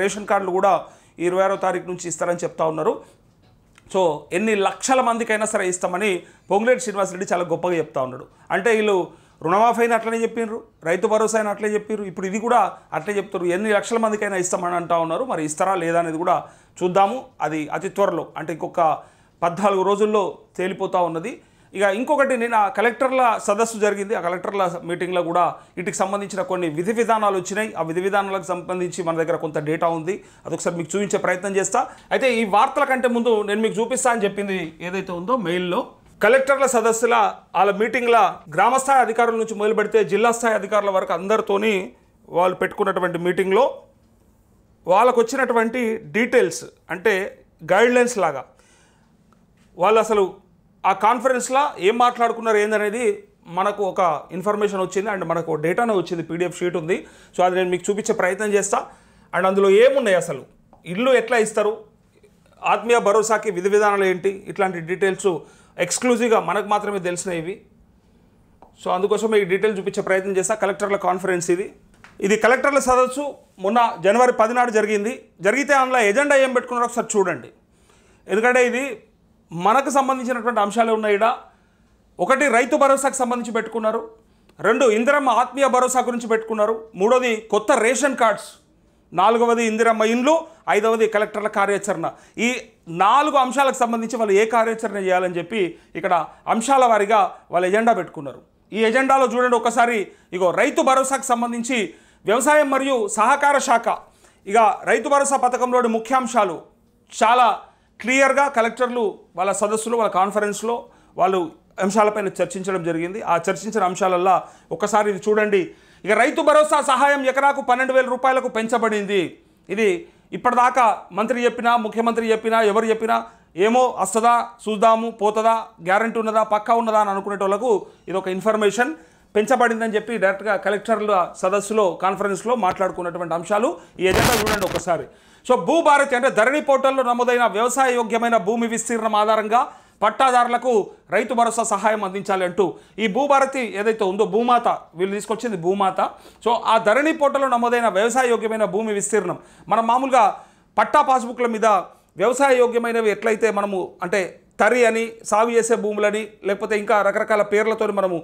Ration కార్డులు కూడా 26వ తారీఖు నుంచి ఇస్తారని చెప్తా ఉన్నారు. సో ఎన్ని లక్షల మందికైనా సరే ఇస్తామని పొంగులేటి శ్రీనివాసరెడ్డి చాలా గొప్పగా చెప్తా ఉన్నాడు. అంటే వీళ్ళు రుణమాఫీ అయినా అట్లనే చెప్పినారు, రైతు భరోసా అయినా అట్లే చెప్పారు, ఇప్పుడు ఇది కూడా అట్లే చెప్తారు. ఎన్ని లక్షల మందికైనా ఇస్తామని అంటా ఉన్నారు. మరి ఇస్తారా లేదా అనేది కూడా చూద్దాము. అది అతి త్వరలో అంటే ఇంకొక 14 రోజుల్లో తేలిపోతూ ఉన్నది. ఇక ఇంకొకటి నిన్న కలెక్టర్ల సదస్సు జరిగింది. ఆ కలెక్టర్ల మీటింగ్లో కూడా వీటికి సంబంధించిన కొన్ని విధి విధానాలు వచ్చినాయి. ఆ విధి విధానాలకు సంబంధించి మన దగ్గర కొంత డేటా ఉంది, అదొకసారి మీకు చూపించే ప్రయత్నం చేస్తా. అయితే ఈ వార్తల కంటే ముందు నేను మీకు చూపిస్తా అని చెప్పింది ఏదైతే ఉందో మెయిల్లో, కలెక్టర్ల సదస్సుల వాళ్ళ మీటింగ్ల గ్రామస్థాయి అధికారుల నుంచి మొదలు పెడితే జిల్లా స్థాయి అధికారుల వరకు అందరితోని వాళ్ళు పెట్టుకున్నటువంటి మీటింగ్లో వాళ్ళకు వచ్చినటువంటి డీటెయిల్స్ అంటే గైడ్లైన్స్ లాగా వాళ్ళు అసలు ఆ కాన్ఫరెన్స్లో ఏం మాట్లాడుకున్నారు ఏందనేది మనకు ఒక ఇన్ఫర్మేషన్ వచ్చింది. అండ్ మనకు డేటానే వచ్చింది, పీడిఎఫ్ షీట్ ఉంది. సో అది నేను మీకు చూపించే ప్రయత్నం చేస్తా. అండ్ అందులో ఏమున్నాయి, అసలు ఇల్లు ఎట్లా ఇస్తారు, ఆత్మీయ భరోసాకి విధి విధానాలు ఏంటి, ఇట్లాంటి డీటెయిల్స్ ఎక్స్క్లూజివ్గా మనకు మాత్రమే తెలిసినవి ఇవి. సో అందుకోసం ఈ డీటెయిల్స్ చూపించే ప్రయత్నం చేస్తా. కలెక్టర్ల కాన్ఫరెన్స్ ఇది కలెక్టర్ల సదస్సు మొన్న జనవరి 10 నాడు జరిగితే అందులో ఎజెండా ఏం పెట్టుకున్నారో ఒకసారి చూడండి. ఎందుకంటే ఇది మనకు సంబంధించినటువంటి అంశాలు ఉన్నాయి. ఒకటి రైతు భరోసాకు సంబంధించి పెట్టుకున్నారు, 2 ఇందిరమ్మ ఆత్మీయ భరోసా గురించి పెట్టుకున్నారు, 3వది కొత్త రేషన్ కార్డ్స్, 4వది ఇందిరమ్మ ఇండ్లు, 5వది కలెక్టర్ల కార్యాచరణ. ఈ 4 అంశాలకు సంబంధించి వాళ్ళు ఏ కార్యాచరణ చేయాలని చెప్పి ఇక్కడ అంశాల వారీగా వాళ్ళ ఎజెండా పెట్టుకున్నారు. ఈ ఎజెండాలో చూడండి ఒకసారి. ఇగో రైతు భరోసాకు సంబంధించి వ్యవసాయం మరియు సహకార శాఖ, ఇక రైతు భరోసా పథకంలోని ముఖ్యాంశాలు చాలా క్లియర్గా కలెక్టర్లు వాళ్ళ సదస్సులో వాళ్ళ కాన్ఫరెన్స్లో వాళ్ళు అంశాలపైన చర్చించడం జరిగింది. ఆ చర్చించిన అంశాలల్లో ఒకసారి ఇది చూడండి. ఇక రైతు భరోసా సహాయం ఎకరాకు 12,000 రూపాయలకు పెంచబడింది. ఇది ఇప్పటిదాకా మంత్రి చెప్పినా, ముఖ్యమంత్రి చెప్పినా, ఎవరు చెప్పినా ఏమో వస్తుందా, చూద్దాము, పోతుందా, గ్యారంటీ ఉన్నదా, పక్కా ఉన్నదా అని అనుకునే వాళ్ళకు ఇది ఒక ఇన్ఫర్మేషన్. పెంచబడిందని చెప్పి డైరెక్ట్గా కలెక్టర్ల సదస్సులో కాన్ఫరెన్స్లో మాట్లాడుకున్నటువంటి అంశాలు. ఈ ఎజెండా చూడండి ఒకసారి. సో భూభారతి అంటే ధరణి పోర్టల్లో నమోదైన వ్యవసాయ యోగ్యమైన భూమి విస్తీర్ణం ఆధారంగా పట్టాదారులకు రైతు భరోసా సహాయం అందించాలి అంటూ ఈ భూభారతి ఏదైతే ఉందో, భూమాత వీళ్ళు తీసుకొచ్చింది భూమాత. సో ఆ ధరణి పోర్టల్లో నమోదైన వ్యవసాయ యోగ్యమైన భూమి విస్తీర్ణం, మనం మామూలుగా పట్టా పాస్బుక్ల మీద వ్యవసాయ యోగ్యమైనవి ఎట్లయితే మనము అంటే తరి అని, సాగు చేసే భూములని, లేకపోతే ఇంకా రకరకాల పేర్లతో మనము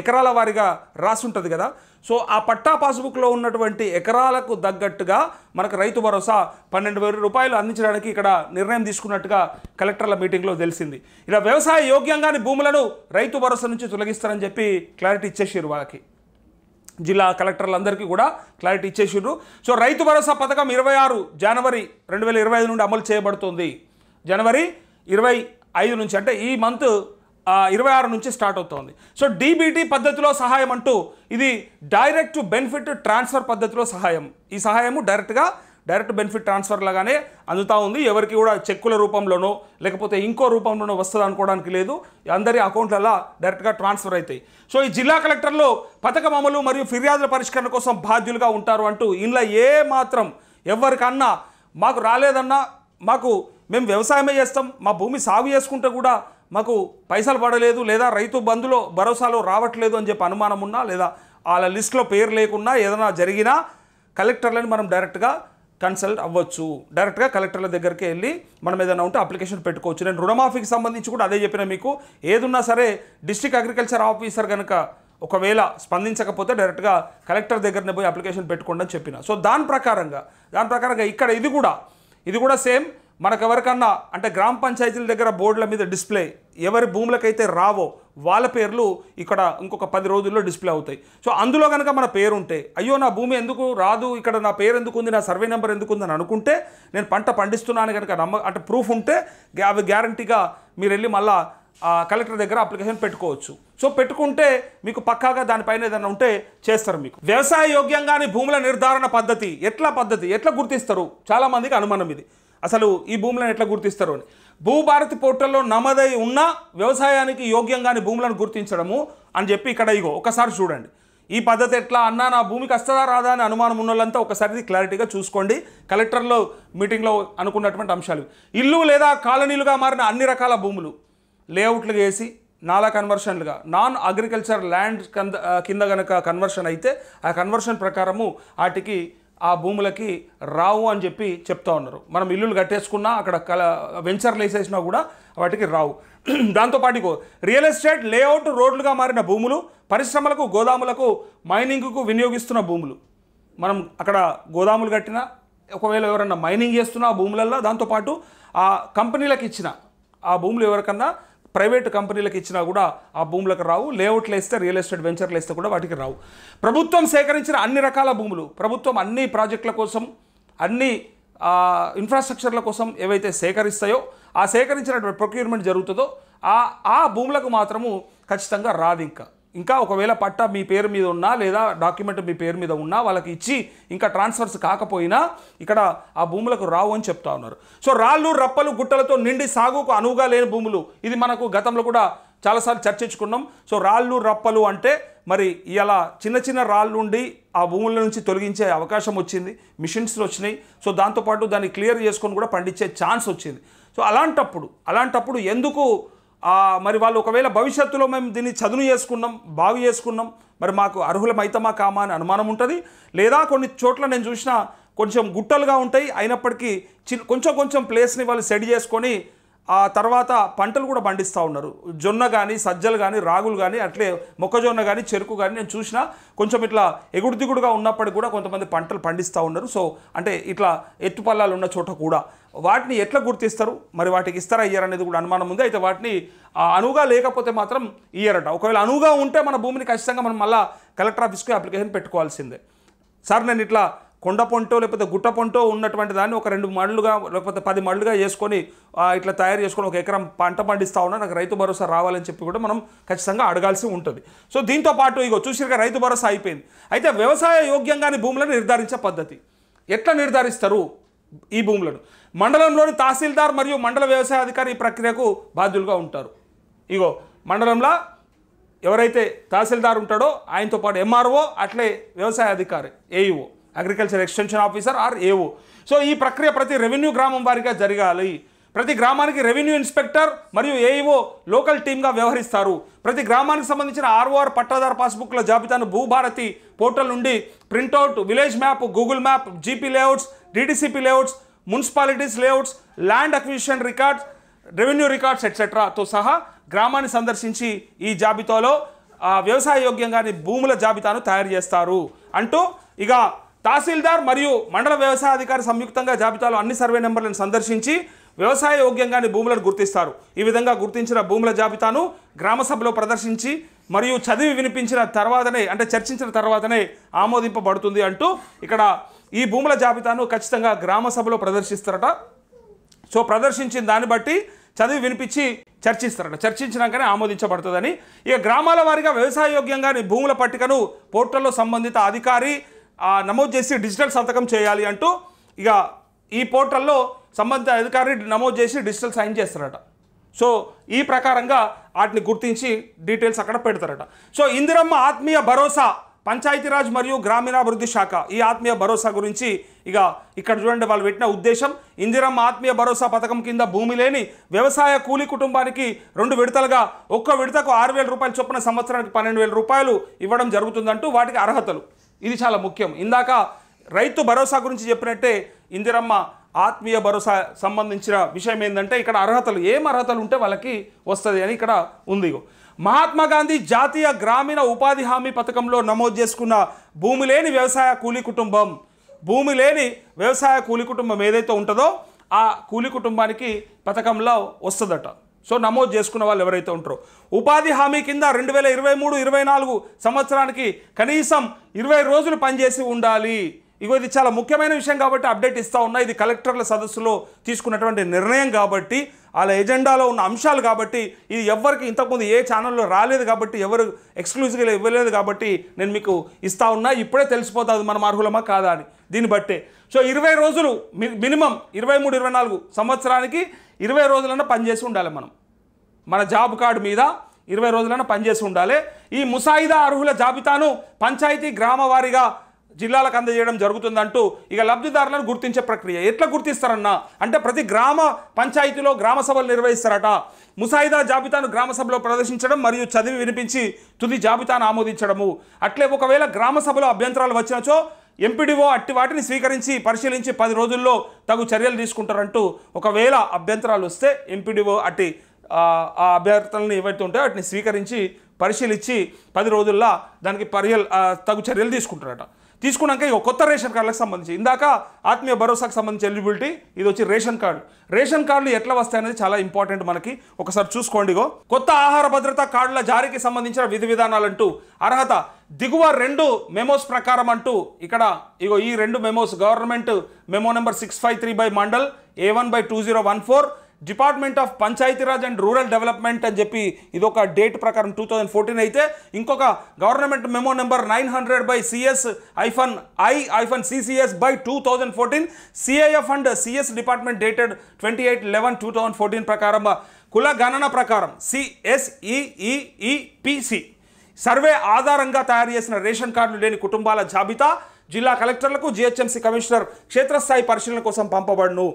ఎకరాల వారీగా రాసి ఉంటుంది కదా. సో ఆ పట్టా పాస్బుక్లో ఉన్నటువంటి ఎకరాలకు తగ్గట్టుగా మనకు రైతు భరోసా 12,000 రూపాయలు అందించడానికి ఇక్కడ నిర్ణయం తీసుకున్నట్టుగా కలెక్టర్ల మీటింగ్లో తెలిసింది. ఇలా వ్యవసాయ యోగ్యంగాని భూములను రైతు భరోసా నుంచి తొలగిస్తారని చెప్పి క్లారిటీ ఇచ్చేసారు వాళ్ళకి, జిల్లా కలెక్టర్లందరికీ కూడా క్లారిటీ ఇచ్చేసారు. సో రైతు భరోసా పథకం 26 జనవరి 2025 నుండి అమలు చేయబడుతుంది. జనవరి 25 నుంచి అంటే ఈ మంత్ 26 నుంచి స్టార్ట్ అవుతుంది. సో డీబీటీ పద్ధతిలో సహాయం అంటూ ఇది డైరెక్ట్ బెనిఫిట్ ట్రాన్స్ఫర్ పద్ధతిలో సహాయం. ఈ సహాయము డైరెక్ట్ బెనిఫిట్ ట్రాన్స్ఫర్ లాగానే అందుతూ ఉంది. ఎవరికి కూడా చెక్కుల రూపంలోనో లేకపోతే ఇంకో రూపంలోనో వస్తుంది అనుకోవడానికి లేదు. అందరి అకౌంట్లలో డైరెక్ట్గా ట్రాన్స్ఫర్ అవుతాయి. సో ఈ జిల్లా కలెక్టర్లు పథకం అమలు మరియు ఫిర్యాదుల పరిష్కరణ కోసం బాధ్యులుగా ఉంటారు అంటూ ఇందులో ఏ మాత్రం ఎవరికన్నా మాకు రాలేదన్నా, మేము వ్యవసాయమే చేస్తాం, మా భూమి సాగు చేసుకుంటే కూడా మాకు పైసలు పడలేదు, లేదా రైతు బంధులో భరోసాలో రావట్లేదు అని చెప్పి అనుమానం ఉన్నా, లేదా వాళ్ళ లిస్టులో పేరు లేకున్నా ఏదైనా జరిగినా కలెక్టర్లని మనం డైరెక్ట్గా కన్సల్ట్ అవ్వచ్చు. డైరెక్ట్గా కలెక్టర్ల దగ్గరికి వెళ్ళి మనం ఏదైనా ఉంటే అప్లికేషన్ పెట్టుకోవచ్చు. నేను రుణమాఫీకి సంబంధించి కూడా అదే చెప్పిన మీకు. ఏదున్నా సరే డిస్ట్రిక్ట్ అగ్రికల్చర్ ఆఫీసర్ కనుక ఒకవేళ స్పందించకపోతే డైరెక్ట్గా కలెక్టర్ దగ్గరనే పోయి అప్లికేషన్ పెట్టుకోండి అని చెప్పిన. సో దాని ప్రకారంగా ఇక్కడ ఇది కూడా సేమ్. మనకు ఎవరికన్నా అంటే గ్రామ పంచాయతీల దగ్గర బోర్డుల మీద డిస్ప్లే ఎవరి భూములకైతే రావో వాళ్ళ పేర్లు ఇక్కడ ఇంకొక 10 రోజుల్లో డిస్ప్లే అవుతాయి. సో అందులో కనుక మన పేరు ఉంటే, అయ్యో నా భూమి ఎందుకు రాదు, ఇక్కడ నా పేరు ఎందుకు ఉంది, నా సర్వే నెంబర్ ఎందుకు ఉందని అనుకుంటే, నేను పంట పండిస్తున్నాను కనుక అంటే ప్రూఫ్ ఉంటే అవి గ్యారంటీగా మీరు వెళ్ళి మళ్ళీ కలెక్టర్ దగ్గర అప్లికేషన్ పెట్టుకోవచ్చు. సో పెట్టుకుంటే మీకు పక్కాగా దానిపైన ఏదైనా ఉంటే చేస్తారు. మీకు వ్యవసాయ యోగ్యంగాని భూముల నిర్ధారణ పద్ధతి ఎట్లా గుర్తిస్తారు, చాలామందికి అనుమానం ఇది. అసలు ఈ భూములను ఎట్లా గుర్తిస్తారు అని. భూభారతి పోర్టల్లో నమోదై ఉన్న వ్యవసాయానికి యోగ్యంగాని భూములను గుర్తించడము అని చెప్పి ఇక్కడ ఒకసారి చూడండి. ఈ పద్ధతి ఎట్లా అన్నా, నా భూమికి వస్తుందా రాదా అని అనుమానం ఉన్న వాళ్ళంతా ఒకసారి క్లారిటీగా చూసుకోండి. కలెక్టర్లో మీటింగ్లో అనుకున్నటువంటి అంశాలు. ఇల్లు లేదా కాలనీలుగా మారిన అన్ని రకాల భూములు లేఅవుట్లు వేసి నాలా కన్వర్షన్లుగా నాన్ అగ్రికల్చర్ ల్యాండ్ కింద గనక కన్వర్షన్ అయితే ఆ కన్వర్షన్ ప్రకారము వాటికి ఆ భూములకి రావు అని చెప్పి చెప్తా ఉన్నారు. మనం ఇల్లులు కట్టేసుకున్నా అక్కడ వెంచర్లు వేసేసినా కూడా వాటికి రావు. దాంతోపాటు రియల్ ఎస్టేట్ లేఅవుట్ రోడ్లుగా మారిన భూములు, పరిశ్రమలకు, గోదాములకు, మైనింగ్కు వినియోగిస్తున్న భూములు. మనం అక్కడ గోదాములు కట్టినా, ఒకవేళ ఎవరన్నా మైనింగ్ చేస్తున్నా ఆ భూములలో, దాంతోపాటు ఆ కంపెనీలకు ఇచ్చిన ఆ భూములు ఎవరికన్నా ప్రైవేట్ కంపెనీలకు ఇచ్చినా కూడా ఆ భూములకు రావు. లేఅవుట్లు వేస్తే, రియల్ ఎస్టేట్ వెంచర్లు వేస్తే కూడా వాటికి రావు. ప్రభుత్వం సేకరించిన అన్ని రకాల భూములు, ప్రభుత్వం అన్ని ప్రాజెక్టుల కోసం, అన్ని ఇన్ఫ్రాస్ట్రక్చర్ల కోసం ఏవైతే సేకరిస్తాయో, ఆ సేకరించినటువంటి ప్రొక్యూర్మెంట్ జరుగుతుందో ఆ భూములకు మాత్రము ఖచ్చితంగా రాదు. ఇంకా ఒకవేళ పట్టా మీ పేరు మీద ఉన్నా లేదా డాక్యుమెంట్ మీ పేరు మీద ఉన్నా వాళ్ళకి ఇచ్చి ఇంకా ట్రాన్స్ఫర్స్ కాకపోయినా ఇక్కడ ఆ భూములకు రావు అని చెప్తా ఉన్నారు. సో రాళ్ళు, రప్పలు, గుట్టలతో నిండి సాగుకు అనువుగా లేని భూములు, ఇది మనకు గతంలో కూడా చాలాసార్లు చర్చించుకున్నాం. సో రాళ్ళు, రప్పలు అంటే మరి ఇలా చిన్న చిన్న రాళ్ళు ఉండి ఆ భూముల నుంచి తొలగించే అవకాశం వచ్చింది, మిషన్స్లు వచ్చినాయి. సో దాంతోపాటు దాన్ని క్లియర్ చేసుకొని కూడా పండించే ఛాన్స్ వచ్చింది. సో అలాంటప్పుడు ఎందుకు మరి వాళ్ళు ఒకవేళ భవిష్యత్తులో మేము దీన్ని చదును చేసుకున్నాం, బాగు చేసుకున్నాం, మరి మాకు అర్హులమైతమా కామా అని అనుమానం ఉంటుంది. లేదా కొన్ని చోట్ల నేను చూసిన కొంచెం గుట్టలుగా ఉంటాయి, అయినప్పటికీ కొంచెం ప్లేస్ని వాళ్ళు సెట్ చేసుకొని ఆ తర్వాత పంటలు కూడా పండిస్తూ ఉన్నారు. జొన్న కానీ, సజ్జలు కానీ, రాగులు కానీ, అట్లే మొక్కజొన్న కానీ, చెరుకు కానీ నేను చూసినా కొంచెం ఇట్లా ఎగుడు దిగుడుగా ఉన్నప్పటికీ కూడా కొంతమంది పంటలు పండిస్తూ ఉన్నారు. సో అంటే ఇట్లా ఎత్తుపల్లాలు ఉన్న చోట కూడా వాటిని ఎట్లా గుర్తిస్తారు, మరి వాటికి ఇస్తారా ఇయ్యర్ అనేది కూడా అనుమానం ఉంది. అయితే వాటిని అనువుగా లేకపోతే మాత్రం ఇయ్యరట. ఒకవేళ అనువుగా ఉంటే మన భూమిని ఖచ్చితంగా మనం మళ్ళీ కలెక్టర్ ఆఫీస్కి అప్లికేషన్ పెట్టుకోవాల్సిందే. సార్ నేను ఇట్లా కొండ పొంటో లేకపోతే గుట్ట పొంటో ఉన్నటువంటి దాన్ని ఒక 2 మడులుగా లేకపోతే 10 మడులుగా చేసుకొని ఇట్లా తయారు చేసుకొని 1 ఎకరం పంట పండిస్తా ఉన్నా, నాకు రైతు భరోసా రావాలని చెప్పి కూడా మనం ఖచ్చితంగా అడగాల్సి ఉంటుంది. సో దీంతో పాటు చూసిరుగా రైతు భరోసా అయిపోయింది. అయితే వ్యవసాయ యోగ్యంగాని భూములను నిర్ధారించే పద్ధతి ఎట్లా నిర్ధారిస్తారు? ఈ భూములను మండలంలోని తహసీల్దార్ మరియు మండల వ్యవసాయ అధికారి ఈ ప్రక్రియకు బాధ్యులుగా ఉంటారు. మండలంలో ఎవరైతే తహసీల్దార్ ఉంటాడో ఆయనతో పాటు ఎంఆర్ఓ, అట్లే వ్యవసాయ అధికారి AEO, agriculture extension officer or AO. So ఈ ప్రక్రియ ప్రతి రెవెన్యూ గ్రామం వారిగా జరగాలి. ప్రతి గ్రామానికి రెవెన్యూ ఇన్స్పెక్టర్ మరియు ఏఈఓ లోకల్ టీమ్గా వ్యవహరిస్తారు. ప్రతి గ్రామానికి సంబంధించిన ఆర్ఓఆర్ పట్టాదారు పాస్బుక్ల జాబితాను భూభారతి పోర్టల్ నుండి printout, village map, Google map, GP layouts, DTCP layouts, municipalities layouts, land acquisition records, revenue records ఎట్సెట్రాతో సహా గ్రామాన్ని సందర్శించి ఈ జాబితాలో వ్యవసాయ యోగ్యంగాని భూముల జాబితాను తయారు చేస్తారు అంటూ తహసీల్దార్ మరియు మండల వ్యవసాయ అధికారి సంయుక్తంగా జాబితాలో అన్ని సర్వే నెంబర్లను సందర్శించి వ్యవసాయ యోగ్యంగాని భూములను గుర్తిస్తారు. ఈ విధంగా గుర్తించిన భూముల జాబితాను గ్రామ సభలో ప్రదర్శించి మరియు చదివి వినిపించిన తర్వాతనే, అంటే చర్చించిన తర్వాతనే ఆమోదింపబడుతుంది అంటూ ఇక్కడ ఈ భూముల జాబితాను ఖచ్చితంగా గ్రామ సభలో ప్రదర్శిస్తారట. సో ప్రదర్శించిన దాన్ని బట్టి చదివి వినిపించి చర్చిస్తారట. చర్చించినాకనే ఆమోదించబడుతుందని. గ్రామాల వారీగా వ్యవసాయ యోగ్యంగాని భూముల పట్టికను పోర్టల్లో సంబంధిత అధికారి నమోదు చేసి డిజిటల్ సంతకం చేయాలి అంటూ ఈ పోర్టల్లో సంబంధిత అధికారి నమోదు చేసి డిజిటల్ సైన్ చేస్తారట. సో ఈ ప్రకారంగా వాటిని గుర్తించి డీటెయిల్స్ అక్కడ పెడతారట. సో ఇందిరమ్మ ఆత్మీయ భరోసా పంచాయతీరాజ్ మరియు గ్రామీణాభివృద్ధి శాఖ ఈ ఆత్మీయ భరోసా గురించి ఇక్కడ చూడండి వాళ్ళు పెట్టిన ఉద్దేశం. ఇందిరమ్మ ఆత్మీయ భరోసా పథకం కింద భూమి లేని వ్యవసాయ కూలీ కుటుంబానికి 2 విడతలుగా ఒక్క విడతకు 6,000 రూపాయలు చొప్పున సంవత్సరానికి 12,000 రూపాయలు ఇవ్వడం జరుగుతుందంటూ వాటికి అర్హతలు, ఇది చాలా ముఖ్యం. ఇందాక రైతు భరోసా గురించి చెప్పినట్టే ఇందిరమ్మ ఆత్మీయ భరోసా సంబంధించిన విషయం ఏంటంటే ఇక్కడ అర్హతలు, ఏం అర్హతలు ఉంటే వాళ్ళకి వస్తుంది అని ఇక్కడ ఉంది. మహాత్మా గాంధీ జాతీయ గ్రామీణ ఉపాధి హామీ పథకంలో నమోదు చేసుకున్న భూమి లేని వ్యవసాయ కూలీ కుటుంబం, భూమి లేని వ్యవసాయ కూలీ కుటుంబం ఏదైతే ఉంటుందో ఆ కూలీ కుటుంబానికి పథకంలో వస్తుందట. సో నమోదు చేసుకున్న వాళ్ళు ఎవరైతే ఉంటారో ఉపాధి హామీ కింద 2023-24 సంవత్సరానికి కనీసం 20 రోజులు పనిచేసి ఉండాలి. ఇది చాలా ముఖ్యమైన విషయం కాబట్టి అప్డేట్ ఇస్తూ ఉన్నా. ఇది కలెక్టర్ల సదస్సులో తీసుకున్నటువంటి నిర్ణయం కాబట్టి, వాళ్ళ ఎజెండాలో ఉన్న అంశాలు కాబట్టి, ఇది ఎవరికి ఇంతకుముందు ఏ ఛానల్లో రాలేదు కాబట్టి, ఎవరు ఎక్స్క్లూజివ్గా ఇవ్వలేదు కాబట్టి నేను మీకు ఇస్తూ ఉన్నా. ఇప్పుడే తెలిసిపోతుంది మనం అర్హులమా కాదా అని దీన్ని బట్టే. సో 20 రోజులు మినిమం 23-24 సంవత్సరానికి 20 రోజులన్నా పనిచేసి ఉండాలి. మన జాబ్ కార్డు మీద 20 రోజులన్నా పనిచేసి ఉండాలి. ఈ ముసాయిదా అర్హుల జాబితాను పంచాయతీ గ్రామ వారీగా జిల్లాలకు అందజేయడం జరుగుతుందంటూ లబ్ధిదారులను గుర్తించే ప్రక్రియ ఎట్లా గుర్తిస్తారన్నా అంటే ప్రతి గ్రామ పంచాయతీలో గ్రామ సభలు నిర్వహిస్తారట. ముసాయిదా జాబితాను గ్రామ సభలో ప్రదర్శించడం మరియు చదివి వినిపించి తుది జాబితాను ఆమోదించడము. అట్లే ఒకవేళ గ్రామ సభలో అభ్యంతరాలు వచ్చినచో ఎంపీడీఓ అట్టి వాటిని స్వీకరించి పరిశీలించి 10 రోజుల్లో తగు చర్యలు తీసుకుంటారంటూ ఒకవేళ అభ్యంతరాలు వస్తే ఎంపీడీఓ అట్టి ఆ అభ్యర్థులను ఏవైతే ఉంటాయో వాటిని స్వీకరించి పరిశీలించి 10 రోజుల్లో దానికి తగు చర్యలు తీసుకుంటారట. తీసుకున్నాక ఇక కొత్త రేషన్ కార్డులకు సంబంధించి ఇందాక ఆత్మీయ భరోసాకు సంబంధించి ఎలిజిబిలిటీ, ఇది వచ్చి రేషన్ కార్డు. రేషన్ కార్డులు ఎట్లా వస్తాయి అనేది చాలా ఇంపార్టెంట్ మనకి. ఒకసారి చూసుకోండి. కొత్త ఆహార భద్రతా కార్డుల జారీకి సంబంధించిన విధి విధానాలంటూ అర్హత దిగువ 2 మెమోస్ ప్రకారం అంటూ ఇక్కడ ఈ 2 memos government memo number 653 by mandal A1/2014 department of Panchayati Raj and rural development అని చెప్పి ఇదొక డేట్ ప్రకారం 2014 అయితే, ఇంకొక government memo number 900 by CS-I-CCS by 2014 CIF and CS department dated 28/11/2014 ప్రకారం కుల గణన ప్రకారం CSEEPC సర్వే ఆధారంగా తయారు చేసిన రేషన్ కార్డులు లేని కుటుంబాల జాబితా జిల్లా కలెక్టర్లకు GHMC కమిషనర్ క్షేత్రస్థాయి పరిశీలన కోసం పంపబడును.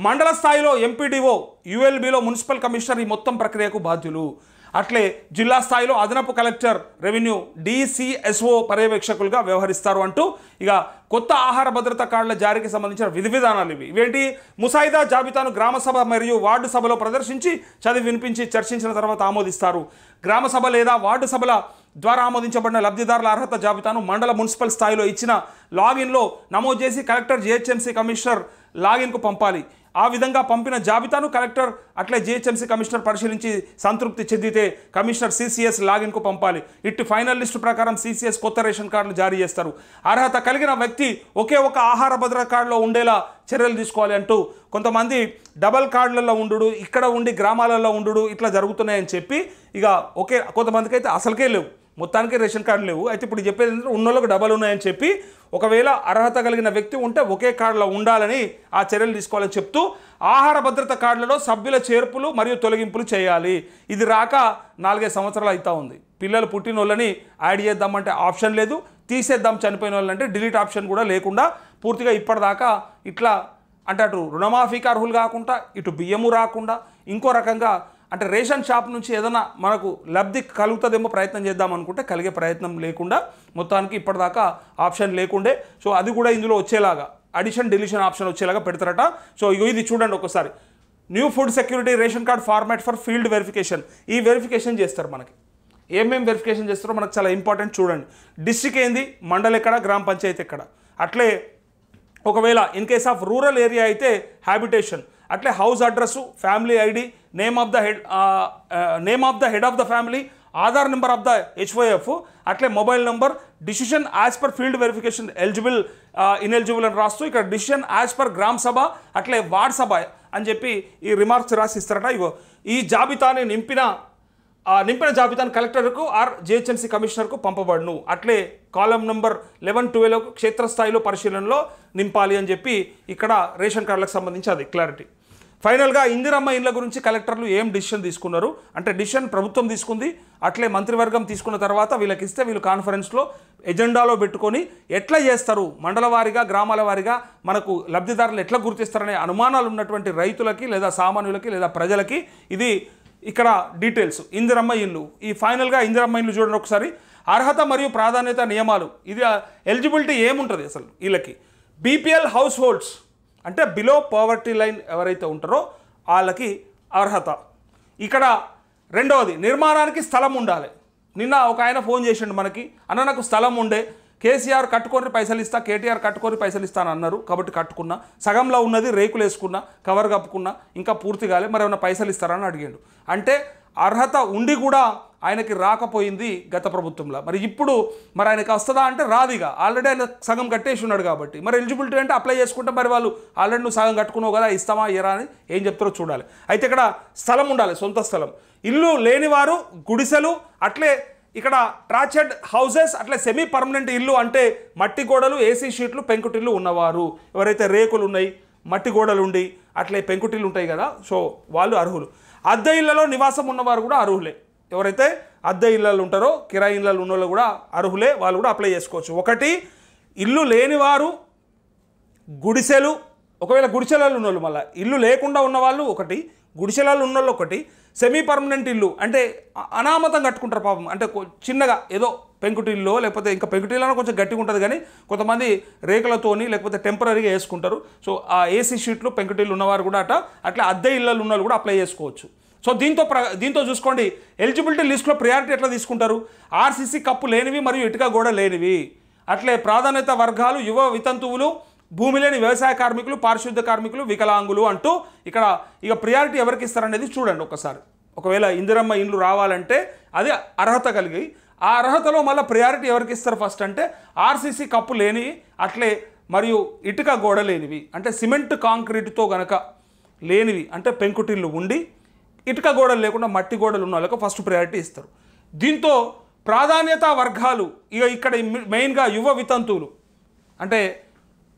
మండల స్థాయిలో ఎంపీడీఓ, ULBలో మున్సిపల్ కమిషనర్ ఈ మొత్తం ప్రక్రియకు బాధ్యులు. అట్లే జిల్లా స్థాయిలో అదనపు కలెక్టర్, రెవెన్యూ, DCSO పర్యవేక్షకులుగా వ్యవహరిస్తారు అంటూ ఇక కొత్త ఆహార భద్రతా కార్డుల జారీకి సంబంధించిన విధి విధానాలు ఇవేంటి? ముసాయిదా జాబితాను గ్రామ సభ మరియు వార్డు సభలో ప్రదర్శించి చదివి వినిపించి చర్చించిన తర్వాత ఆమోదిస్తారు. గ్రామ సభ లేదా వార్డు సభల ద్వారా ఆమోదించబడిన లబ్ధిదారుల అర్హత జాబితాను మండల మున్సిపల్ స్థాయిలో ఇచ్చిన లాగిన్లో నమోదు చేసి కలెక్టర్ GHMC కమిషనర్ లాగిన్కు పంపాలి. ఆ విధంగా పంపిన జాబితాను కలెక్టర్ అట్లే GHMC కమిషనర్ పరిశీలించి సంతృప్తి చెందితే కమిషనర్ CCS లాగిన్కు పంపాలి. ఇట్టి ఫైనల్ లిస్టు ప్రకారం CCS కొత్త రేషన్ కార్డులు జారీ చేస్తారు. అర్హత కలిగిన వ్యక్తి ఒకే ఒక ఆహార భద్రతా కార్డులో ఉండేలా చర్యలు తీసుకోవాలి అంటూ కొంతమంది డబల్ కార్డులలో ఉండు, ఇక్కడ ఉండి గ్రామాలలో ఉండు ఇట్లా జరుగుతున్నాయని చెప్పి ఇక కొంతమందికి అయితే అసలుకే లేవు, మొత్తానికి రేషన్ కార్డు లేవు. అయితే ఇప్పుడు చెప్పేది ఏంటంటే ఉన్నోళ్ళకి డబల్ ఉన్నాయని చెప్పి ఒకవేళ అర్హత కలిగిన వ్యక్తి ఉంటే ఒకే కార్డులో ఉండాలని ఆ చర్యలు తీసుకోవాలని చెప్తూ ఆహార భద్రత కార్డులలో సభ్యుల చేర్పులు మరియు తొలగింపులు చేయాలి. ఇది రాక 4-5 సంవత్సరాలు అవుతా ఉంది. పిల్లలు పుట్టిన వాళ్ళని యాడ్ చేద్దామంటే ఆప్షన్ లేదు, తీసేద్దాం చనిపోయిన వాళ్ళంటే డిలీట్ ఆప్షన్ కూడా లేకుండా పూర్తిగా ఇప్పటిదాకా ఇట్లా అంటే అటు రుణమాఫీకి అర్హులు కాకుండా ఇటు బియ్యము రాకుండా ఇంకో రకంగా అంటే రేషన్ షాప్ నుంచి ఏదైనా మనకు లబ్ధి కలుగుతుందేమో ప్రయత్నం చేద్దాం అనుకుంటే కలిగే ప్రయత్నం లేకుండా మొత్తానికి ఇప్పటిదాకా ఆప్షన్ లేకుండే. సో అది కూడా ఇందులో వచ్చేలాగా అడిషన్ డిలీషన్ ఆప్షన్ వచ్చేలాగా పెడతారట. సో ఇది చూడండి ఒకసారి. New food security ration card format for field verification. ఈ వెరిఫికేషన్ చేస్తారు. మనకి ఏమేమి వెరిఫికేషన్ చేస్తారో మనకు చాలా ఇంపార్టెంట్ చూడండి. డిస్ట్రిక్ట్ ఏంది, మండల్ ఎక్కడ, గ్రామ పంచాయతీ ఎక్కడ. అట్లే ఒకవేళ in case of rural area అయితే హ్యాబిటేషన్, అట్లే house address, family ID, name of the head of the family, Aadhaar number of the HYF, అట్లే mobile number, decision as per field verification eligible ineligible అని రాస్తూ ఇక్కడ డిసిషన్ యాజ్ పర్ గ్రామ సభ అట్లే ward సభ అని చెప్పి ఈ రిమార్క్స్ రాసి ఇస్తారట. ఈ జాబితాని నింపిన జాబితాను కలెక్టర్కు ఆర్ GHMC కమిషనర్కు పంపబడును. అట్లే కాలం నెంబర్ 11-12 క్షేత్రస్థాయిలో పరిశీలనలో నింపాలి అని చెప్పి ఇక్కడ రేషన్ కార్డులకు సంబంధించి అది క్లారిటీ. ఫైనల్గా ఇందిరమ్మ ఇళ్ళ గురించి కలెక్టర్లు ఏం డిసిషన్ తీసుకున్నారు అంటే డిసిషన్ ప్రభుత్వం తీసుకుంది. అట్లే మంత్రివర్గం తీసుకున్న తర్వాత వీళ్ళకి ఇస్తే వీళ్ళు కాన్ఫరెన్స్లో ఎజెండాలో పెట్టుకొని ఎట్లా చేస్తారు, మండల వారీగా గ్రామాల వారీగా మనకు లబ్ధిదారులు ఎట్లా గుర్తిస్తారనే అనుమానాలు ఉన్నటువంటి రైతులకి లేదా సామాన్యులకి లేదా ప్రజలకి ఇది ఇక్కడ డీటెయిల్స్. ఇందిరమ్మ ఇల్లు ఈ ఫైనల్గా ఇందిరమ్మ ఇల్లు చూడండి ఒకసారి. అర్హత మరియు ప్రాధాన్యత నియమాలు, ఇది ఎలిజిబిలిటీ ఏముంటుంది అసలు వీళ్ళకి. BPL హౌస్ హోల్డ్స్ అంటే బిలో పావర్టీ లైన్ ఎవరైతే ఉంటారో వాళ్ళకి అర్హత. ఇక్కడ రెండవది నిర్మాణానికి స్థలం ఉండాలి. నిన్న ఒక ఆయన ఫోన్ చేసిండు మనకి, అన్న నాకు స్థలం ఉండే, కేసీఆర్ కట్టుకొని పైసలు ఇస్తా, కేటీఆర్ కట్టుకొని పైసలు ఇస్తాను అన్నారు కాబట్టి కట్టుకున్నా, సగంలో ఉన్నది రేకులు వేసుకున్నా, కవర్ కప్పుకున్నా, ఇంకా పూర్తి కాలే, మరి ఏమైనా పైసలు ఇస్తారని అడిగాడు. అంటే అర్హత ఉండి కూడా ఆయనకి రాకపోయింది గత ప్రభుత్వంలో. మరి ఇప్పుడు మరి ఆయనకి వస్తుందా అంటే రాదిగా, ఆల్రెడీ ఆయన సగం కట్టేసి ఉన్నాడు కాబట్టి. మరి ఎలిజిబిలిటీ అంటే అప్లై చేసుకుంటే మరి వాళ్ళు ఆల్రెడీ నువ్వు సగం కట్టుకున్నావు కదా, ఇస్తామా ఇయరా అని ఏం చెప్తారో చూడాలి. అయితే ఇక్కడ స్థలం ఉండాలి, సొంత స్థలం. ఇల్లు లేనివారు గుడిసెలు, అట్లే ఇక్కడ ట్రాచెడ్ హౌసెస్, అట్లే సెమీ పర్మనెంట్ ఇల్లు అంటే మట్టి గోడలు, AC షీట్లు, పెంకుటిల్లు ఉన్నవారు. ఎవరైతే రేకులు ఉన్నాయి, మట్టి గోడలు ఉండి అట్లే పెంకుటిల్లు ఉంటాయి కదా, సో వాళ్ళు అర్హులు. అద్దె ఇళ్లలో నివాసం ఉన్నవారు కూడా అర్హులే. ఎవరైతే అద్దె ఇళ్ళలు ఉంటారో, కిరాయి ఇళ్ళలు ఉన్న వాళ్ళు కూడా అర్హులే, వాళ్ళు కూడా అప్లై చేసుకోవచ్చు. ఒకటి ఇల్లు లేనివారు, గుడిసెలు, ఒకవేళ గుడిసెలలో ఉన్నోళ్ళు, మళ్ళీ ఇల్లు లేకుండా ఉన్నవాళ్ళు ఒకటి, గుడిసెలలో ఉన్నోళ్ళు ఒకటి, సెమీ పర్మనెంట్ ఇల్లు అంటే అనామతం కట్టుకుంటారు పాపం, అంటే చిన్నగా ఏదో పెంకుటిల్లో లేకపోతే ఇంకా పెంకుటిల్లోనే కొంచెం గట్టిగా ఉంటుంది కానీ కొంతమంది రేకులతోని లేకపోతే టెంపరీగా వేసుకుంటారు. సో ఆ ఏసీ షీట్లు పెంకుటిల్లు ఉన్నవారు కూడా అట్లా అద్దె ఇళ్ళలు ఉన్న వాళ్ళు కూడా అప్లై చేసుకోవచ్చు. సో దీంతో చూసుకోండి ఎలిజిబిలిటీ లిస్ట్లో ప్రియారిటీ ఎట్లా తీసుకుంటారు. ఆర్సీసీ కప్పు లేనివి మరియు ఇటుక గోడ లేనివి, అట్లే ప్రాధాన్యత వర్గాలు, యువ వితంతువులు, భూమి లేని వ్యవసాయ కార్మికులు, పారిశుద్ధ్య కార్మికులు, వికలాంగులు అంటూ ఇక్కడ ఇక ప్రియారిటీ ఎవరికి ఇస్తారనేది చూడండి ఒకసారి. ఒకవేళ ఇందిరమ్మ ఇండ్లు రావాలంటే అది అర్హత కలిగి ఆ అర్హతలో మళ్ళీ ప్రియారిటీ ఎవరికి ఇస్తారు ఫస్ట్ అంటే ఆర్సీసీ కప్పు లేని, అట్లే మరియు ఇటుక గోడ లేనివి అంటే సిమెంట్ కాంక్రీట్తో గనక లేనివి అంటే పెంకుటిల్లు ఉండి ఇటుక గోడలు లేకుండా మట్టి గోడలు ఉన్న వాళ్ళకు ఫస్ట్ ప్రయారిటీ ఇస్తారు. దీంతో ప్రాధాన్యత వర్గాలు ఇక ఇక్కడ మెయిన్గా యువ వితంతువులు అంటే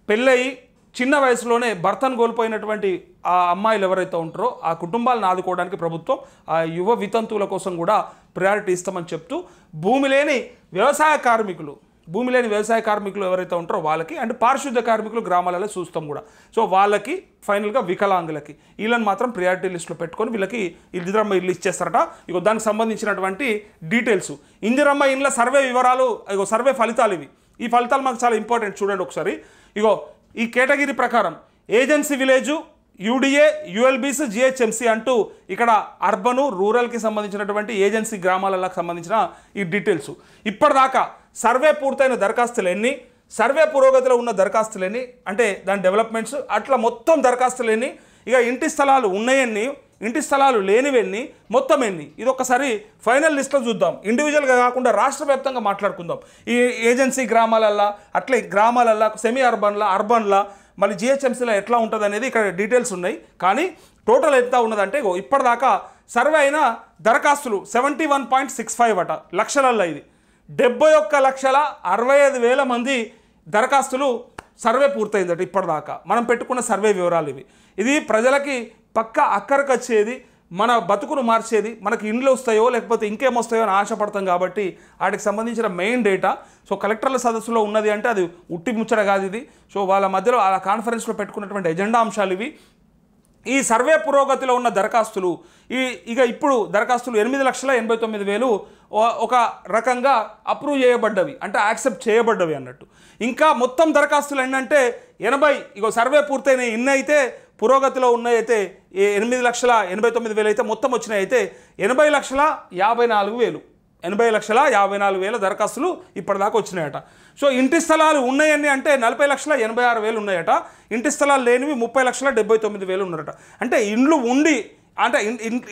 పెళ్ళయి చిన్న వయసులోనే భర్తను కోల్పోయినటువంటి ఆ అమ్మాయిలు ఎవరైతే ఉంటారో ఆ కుటుంబాలను ఆదుకోవడానికి ప్రభుత్వం ఆ యువ వితంతువుల కోసం కూడా ప్రయారిటీ ఇస్తామని చెప్తూ భూమి లేని వ్యవసాయ కార్మికులు ఎవరైతే ఉంటారో వాళ్ళకి అండ్ పారిశుద్ధ్య కార్మికులు గ్రామాలలో చూస్తాం కూడా. సో వాళ్ళకి ఫైనల్గా వికలాంగులకి వీళ్ళని మాత్రం ప్రియారిటీ లిస్టులో పెట్టుకొని వీళ్ళకి ఇందిరమ్మ ఇల్లు ఇచ్చేస్తారట. ఇగో దానికి సంబంధించినటువంటి డీటెయిల్స్ ఇందిరమ్మ ఇండ్ల సర్వే వివరాలు, ఇగో సర్వే ఫలితాలు ఇవి. ఈ ఫలితాలు మాకు చాలా ఇంపార్టెంట్ చూడండి ఒకసారి. ఇగో ఈ కేటగిరీ ప్రకారం agency village, UDA, ULBs, GHMC అంటూ ఇక్కడ అర్బను రూరల్కి సంబంధించినటువంటి ఏజెన్సీ గ్రామాలకు సంబంధించిన ఈ డీటెయిల్స్. ఇప్పటిదాకా సర్వే పూర్తయిన దరఖాస్తులు ఎన్ని, సర్వే పురోగతిలో ఉన్న దరఖాస్తులు ఎన్ని అంటే దాని డెవలప్మెంట్స్ అట్లా మొత్తం దరఖాస్తులు ఎన్ని, ఇక ఇంటి స్థలాలు ఉన్నాయన్ని, ఇంటి స్థలాలు లేనివెన్ని, మొత్తం ఎన్ని, ఇది ఒకసారి ఫైనల్ లిస్ట్లో చూద్దాం. ఇండివిజువల్గా కాకుండా రాష్ట్ర వ్యాప్తంగా మాట్లాడుకుందాం. ఈ ఏజెన్సీ గ్రామాలల్లో అట్లే గ్రామాలల్లో సెమీ అర్బన్లా మళ్ళీ జిహెచ్ఎంసీలో ఎట్లా ఉంటుంది అనేది ఇక్కడ డీటెయిల్స్ ఉన్నాయి. కానీ టోటల్ ఎంత ఉన్నదంటే ఇప్పటిదాకా సర్వే అయిన దరఖాస్తులు 71.65 అట లక్షలల్లో. ఇది 71,65,000 మంది దరఖాస్తులు సర్వే పూర్తయిందట ఇప్పటిదాకా. మనం పెట్టుకున్న సర్వే వివరాలు ఇవి. ఇది ప్రజలకి పక్కా అక్కరకు వచ్చేది, మన బతుకును మార్చేది, మనకి ఇండ్లు వస్తాయో లేకపోతే ఇంకేమొస్తాయో అని ఆశపడతాం కాబట్టి వాటికి సంబంధించిన మెయిన్ డేటా. సో కలెక్టర్ల సదస్సులో ఉన్నది అంటే అది ఉట్టి ముచ్చట కాదు ఇది. సో వాళ్ళ మధ్యలో ఆ కాన్ఫరెన్స్లో పెట్టుకున్నటువంటి ఎజెండా అంశాలు ఇవి. ఈ సర్వే పురోగతిలో ఉన్న దరఖాస్తులు ఇక ఇప్పుడు దరఖాస్తులు 8,89,000 ఒక రకంగా అప్రూవ్ చేయబడ్డవి అంటే యాక్సెప్ట్ చేయబడ్డవి అన్నట్టు. ఇంకా మొత్తం దరఖాస్తులు ఏంటంటే 80 ఇగో సర్వే పూర్తయిన ఇన్ని అయితే పురోగతిలో ఉన్నాయితే 8,89,000 అయితే మొత్తం వచ్చినాయి అయితే 80,54,000 దరఖాస్తులు ఇప్పటిదాకా వచ్చినాయట. సో ఇంటి స్థలాలు ఉన్నాయని అంటే 40,86,000 ఉన్నాయట. ఇంటి స్థలాలు లేనివి 30,79,000 ఉన్నారట. అంటే ఇండ్లు ఉండి అంటే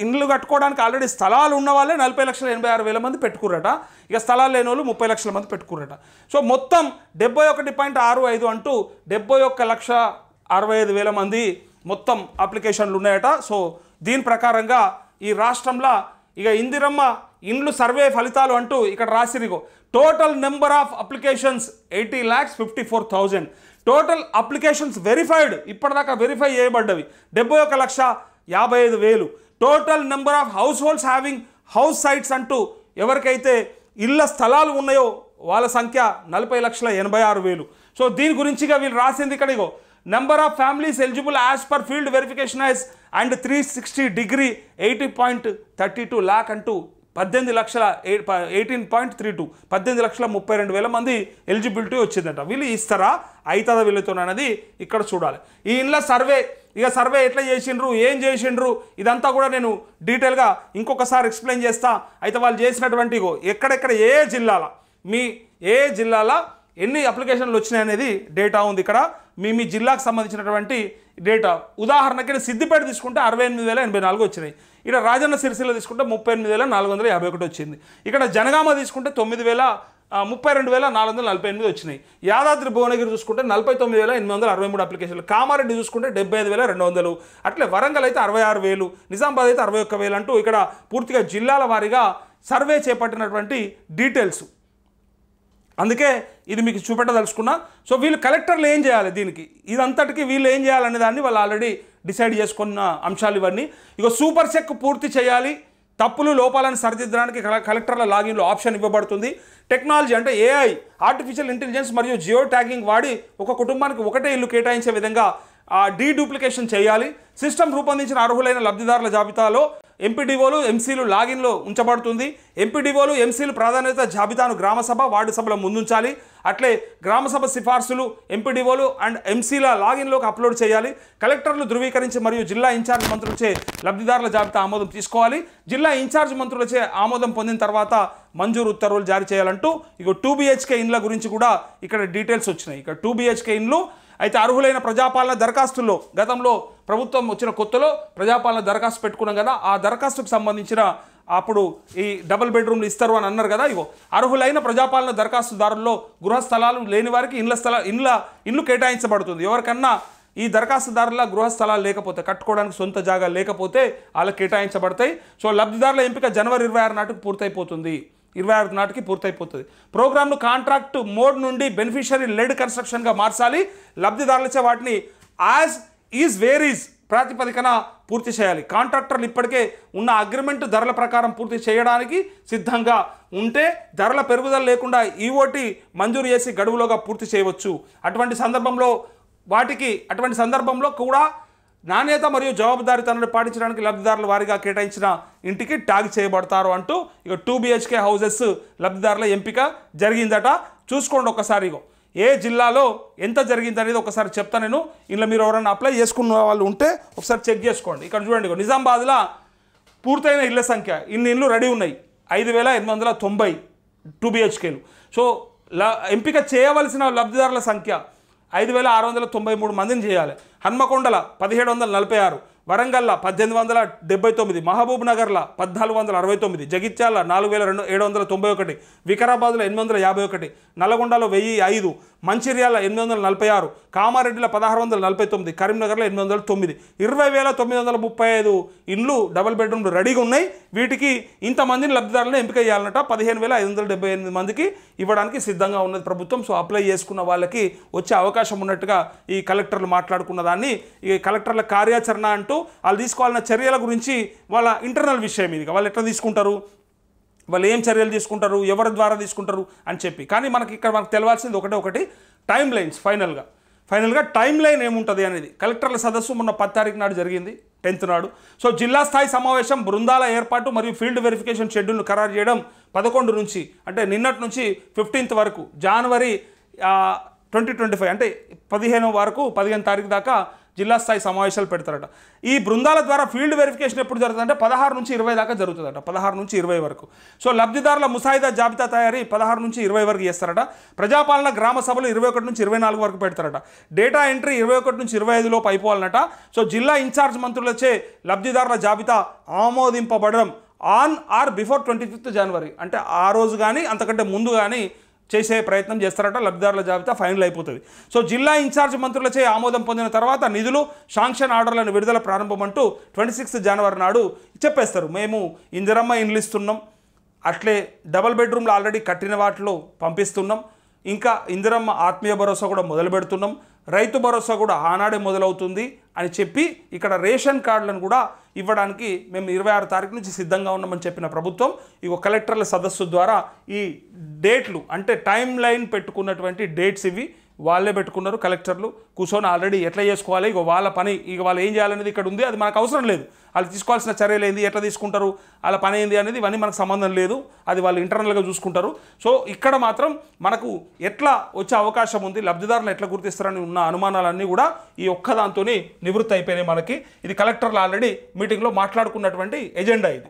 ఇండ్లు కట్టుకోవడానికి ఆల్రెడీ స్థలాలు ఉన్న వాళ్ళే 40,86,000 మంది పెట్టుకురట. ఇక స్థలాలు లేని వాళ్ళు 30 లక్షల మంది పెట్టుకురట. సో మొత్తం 71.65 అంటూ 71,65,000 మంది మొత్తం అప్లికేషన్లు ఉన్నాయట. సో దీని ప్రకారంగా ఈ రాష్ట్రంలో ఇక ఇందిరమ్మ ఇండ్లు సర్వే ఫలితాలు అంటూ ఇక్కడ రాసిరిగో total number of applications 80,54,000. Total applications verified ఇప్పటిదాకా వెరిఫై చేయబడ్డవి 71,55,000. Total number of households having house sites అంటూ ఎవరికైతే ఇళ్ళ స్థలాలు ఉన్నాయో వాళ్ళ సంఖ్య 40,86,000. సో దీని గురించిగా వీళ్ళు రాసింది ఇక్కడ ఇగో number of families eligible as per field verification as and 360 degree 80.32 lakh అంటూ 18,32,000 మంది ఎలిజిబిలిటీ వచ్చిందట. వీళ్ళు ఇస్తారా అవుతుందా వీళ్ళతో అనేది ఇక్కడ చూడాలి. ఈ ఇండ్ల సర్వే ఇక సర్వే ఎట్లా చేసిండ్రు, ఏం చేసిండ్రు ఇదంతా కూడా నేను డీటెయిల్గా ఇంకొకసారి ఎక్స్ప్లెయిన్ చేస్తా. అయితే వాళ్ళు చేసినటువంటి ఎక్కడెక్కడ ఏ జిల్లాల ఎన్ని అప్లికేషన్లు వచ్చినాయి అనేది డేటా ఉంది ఇక్కడ. మీ జిల్లాకు సంబంధించినటువంటి డేటా ఉదాహరణకి సిద్దిపేట తీసుకుంటే 68,084 వచ్చినాయి. ఇక్కడ రాజన్న సిరిసిల్ల తీసుకుంటే 38,451 వచ్చింది. ఇక్కడ జనగామ తీసుకుంటే 32,448 వచ్చినాయి. యాదాద్రి భువనగిరి చూసుకుంటే 49,863 అప్లికేషన్లు. కామారెడ్డి చూసుకుంటే 75,200. అట్లే వరంగల్ అయితే 66,000, నిజామాబాద్ అయితే 61,000 అంటూ ఇక్కడ పూర్తిగా జిల్లాల వారీగా సర్వే చేపట్టినటువంటి డీటెయిల్స్. అందుకే ఇది మీకు చూపెట్టదలుచుకున్నా. సో వీళ్ళు కలెక్టర్లు ఏం చేయాలి, దీనికి ఇదంతటికి వీళ్ళు ఏం చేయాలనే దాన్ని వాళ్ళు ఆల్రెడీ డిసైడ్ చేసుకున్న అంశాలు ఇవన్నీ. సూపర్ చెక్ పూర్తి చేయాలి, తప్పులు లోపాలను సరిదిద్దడానికి కలెక్టర్ల లాగిన్లో ఆప్షన్ ఇవ్వబడుతుంది. టెక్నాలజీ అంటే AI ఆర్టిఫిషియల్ ఇంటెలిజెన్స్ మరియు జియో ట్యాగింగ్ వాడి ఒక కుటుంబానికి ఒకటే ఇల్లు కేటాయించే విధంగా డీడూప్లికేషన్ చేయాలి. సిస్టమ్ రూపొందించిన అర్హులైన లబ్ధిదారుల జాబితాలో ఎంపీడీఓలు ఎంసీలు లాగిన్లో ఉంచబడుతుంది. ఎంపీడీఓలు ఎంసీలు ప్రాధాన్యత జాబితాను గ్రామసభ వార్డు సభలో ముందుంచాలి. అట్లే గ్రామసభ సిఫార్సులు ఎంపీడీఓలు అండ్ ఎంసీల లాగిన్లోకి అప్లోడ్ చేయాలి. కలెక్టర్లు ధృవీకరించి మరియు జిల్లా ఇన్ఛార్జ్ మంత్రులచే లబ్ధిదారుల జాబితా ఆమోదం తీసుకోవాలి. జిల్లా ఇన్ఛార్జ్ మంత్రులచే ఆమోదం పొందిన తర్వాత మంజూరు ఉత్తర్వులు జారీ చేయాలంటూ ఇక 2 BHK ఇండ్ల గురించి కూడా ఇక్కడ డీటెయిల్స్ వచ్చినాయి. ఇక 2 BHK ఇండ్లు అయితే అర్హులైన ప్రజాపాలన దరఖాస్తుల్లో గతంలో ప్రభుత్వం వచ్చిన కొత్తలో ప్రజాపాలన దరఖాస్తు పెట్టుకున్నాం కదా, ఆ దరఖాస్తుకు సంబంధించిన అప్పుడు ఈ డబుల్ బెడ్రూమ్లు ఇస్తారు అని అన్నారు కదా. ఇగో అర్హులైన ప్రజాపాలన దరఖాస్తుదారుల్లో గృహ స్థలాలు లేని వారికి ఇండ్లు కేటాయించబడుతుంది. ఎవరికన్నా ఈ దరఖాస్తుదారుల గృహ స్థలాలు లేకపోతే, కట్టుకోవడానికి సొంత జాగా లేకపోతే వాళ్ళకి కేటాయించబడతాయి. సో లబ్ధిదారుల ఎంపిక జనవరి 26 నాటికి పూర్తయిపోతుంది. 26 నాటికి పూర్తయిపోతుంది. ప్రోగ్రామ్ను కాంట్రాక్ట్ మోడ్ నుండి బెనిఫిషియరీ లెడ్ కన్స్ట్రక్షన్గా మార్చాలి. లబ్ధిదారులచే వాటిని యాజ్ ఈజ్ వేర్ ఈజ్ ప్రాతిపదికన పూర్తి చేయాలి. కాంట్రాక్టర్లు ఇప్పటికే ఉన్న అగ్రిమెంట్ ధరల ప్రకారం పూర్తి చేయడానికి సిద్ధంగా ఉంటే ధరల పెరుగుదల లేకుండా ఈఓటీ మంజూరు చేసి గడువులోగా పూర్తి చేయవచ్చు. అటువంటి సందర్భంలో కూడా నాణ్యత మరియు జవాబుదారీతనాన్ని పాటించడానికి లబ్ధిదారులు వారిగా కేటాయించిన ఇంటికి ట్యాగ్ చేయబడతారు అంటూ ఇక 2 BHK హౌసెస్ లబ్ధిదారుల ఎంపిక జరిగిందట. చూసుకోండి ఒకసారి, ఇగో ఏ జిల్లాలో ఎంత జరిగిందనేది ఒకసారి చెప్తా నేను. ఇందులో మీరు ఎవరైనా అప్లై చేసుకున్న వాళ్ళు ఉంటే ఒకసారి చెక్ చేసుకోండి. ఇక్కడ చూడండి, ఇగో నిజామాబాద్లో పూర్తయిన ఇళ్ల సంఖ్య ఇన్ని ఇళ్ళు రెడీ ఉన్నాయి 5890 2 BHKలు. సో ఎంపిక చేయవలసిన లబ్ధిదారుల సంఖ్య 5693 మందిని చేయాలి. హన్మకొండల 1746, వరంగల్ల 1879, మహబూబ్ నగర్ల 1469, జగిత్యాల 4791, వికారాబాద్లో 851, నల్గొండలో 1005, మంచిర్యాల 846, కామారెడ్డిలో 1649, కరీంనగర్లో 809, 20,935 ఇండ్లు డబుల్ బెడ్రూమ్లు రెడీగా ఉన్నాయి. వీటికి ఇంతమందిని లబ్ధిదారులను ఎంపిక చేయాలన్నట. 15,578 మందికి ఇవ్వడానికి సిద్ధంగా ఉన్నది ప్రభుత్వం. సో అప్లై చేసుకున్న వాళ్ళకి వచ్చే అవకాశం ఉన్నట్టుగా ఈ కలెక్టర్లు మాట్లాడుకున్న దాన్ని ఈ కలెక్టర్ల కార్యాచరణ అంటూ వాళ్ళు తీసుకోవాలన్న చర్యల గురించి వాళ్ళ ఇంటర్నల్ విషయం ఇది. వాళ్ళు ఎట్లా తీసుకుంటారు, వాళ్ళు ఏం చర్యలు తీసుకుంటారు, ఎవరి ద్వారా తీసుకుంటారు అని చెప్పి. కానీ మనకి తెలవాల్సింది ఒకటి టైం లైన్స్. ఫైనల్గా టైం లైన్ ఏముంటుంది అనేది. కలెక్టర్ల సదస్సు మొన్న 10 తారీఖు నాడు జరిగింది, 10th నాడు. సో జిల్లా స్థాయి సమావేశం, బృందాల ఏర్పాటు మరియు ఫీల్డ్ వెరిఫికేషన్ షెడ్యూల్ను ఖరారు చేయడం 11 నుంచి అంటే నిన్నటి నుంచి 15th వరకు, జనవరి 2025 అంటే 15 తారీఖు దాకా జిల్లా స్థాయి సమావేశాలు పెడతారట. ఈ బృందాల ద్వారా ఫీల్డ్ వెరిఫికేషన్ ఎప్పుడు జరుగుతుందంటే 16 నుంచి 20 దాకా జరుగుతుందట. 16 నుంచి 20 వరకు. సో లబ్ధిదారుల ముసాయిదా జాబితా తయారీ 16 నుంచి 20 వరకు చేస్తారట. ప్రజాపాలన గ్రామ సభలు 21 నుంచి 24 వరకు పెడతారట. డేటా ఎంట్రీ 21 నుంచి 25 లోపు అయిపోవాలన్నట. సో జిల్లా ఇన్ఛార్జ్ మంత్రులచే లబ్ధిదారుల జాబితా ఆమోదింపబడడం ఆన్ ఆర్ బిఫోర్ 25th జనవరి అంటే ఆ రోజు కానీ అంతకంటే ముందు కానీ చేసే ప్రయత్నం చేస్తారట. లబ్ధిదారుల జాబితా ఫైనల్ అయిపోతుంది. సో జిల్లా ఇన్ఛార్జ్ మంత్రులచే ఆమోదం పొందిన తర్వాత నిధులు, శాంక్షన్ ఆర్డర్లను విడుదల ప్రారంభం అంటూ 26th జనవరి నాడు చెప్పేస్తారు. మేము ఇందిరమ్మ ఇండ్లు ఇస్తున్నాం, అట్లే డబుల్ బెడ్రూమ్లు ఆల్రెడీ కట్టిన వాటిలో పంపిస్తున్నాం, ఇంకా ఇందిరమ్మ ఆత్మీయ భరోసా కూడా మొదలు పెడుతున్నాం, రైతు భరోసా కూడా ఆనాడే మొదలవుతుంది అని చెప్పి ఇక్కడ రేషన్ కార్డులను కూడా ఇవ్వడానికి మేము 26 తారీఖు నుంచి సిద్ధంగా ఉన్నామని చెప్పిన ప్రభుత్వం ఇక కలెక్టర్ల సదస్సు ద్వారా ఈ డేట్లు అంటే టైం లైన్ పెట్టుకున్నటువంటి డేట్స్ ఇవి వాళ్ళే పెట్టుకున్నారు. కలెక్టర్లు కూర్చొని ఆల్రెడీ ఎట్లా చేసుకోవాలి, ఇక వాళ్ళ పని, ఇక వాళ్ళు ఏం చేయాలనేది ఇక్కడ ఉంది. అది మనకు అవసరం లేదు. వాళ్ళు తీసుకోవాల్సిన చర్యలు ఏంది, ఎట్లా తీసుకుంటారు, వాళ్ళ పని ఏంది అనేది ఇవన్నీ మనకు సంబంధం లేదు. అది వాళ్ళు ఇంటర్నల్గా చూసుకుంటారు. సో ఇక్కడ మాత్రం మనకు ఎట్లా వచ్చే అవకాశం ఉంది, లబ్ధిదారులు ఎట్లా గుర్తిస్తారని ఉన్న అనుమానాలన్నీ కూడా ఈ ఒక్కదాంతో నివృత్తి అయిపోయినాయి మనకి. ఇది కలెక్టర్లు ఆల్రెడీ మీటింగ్లో మాట్లాడుకున్నటువంటి ఎజెండా ఇది.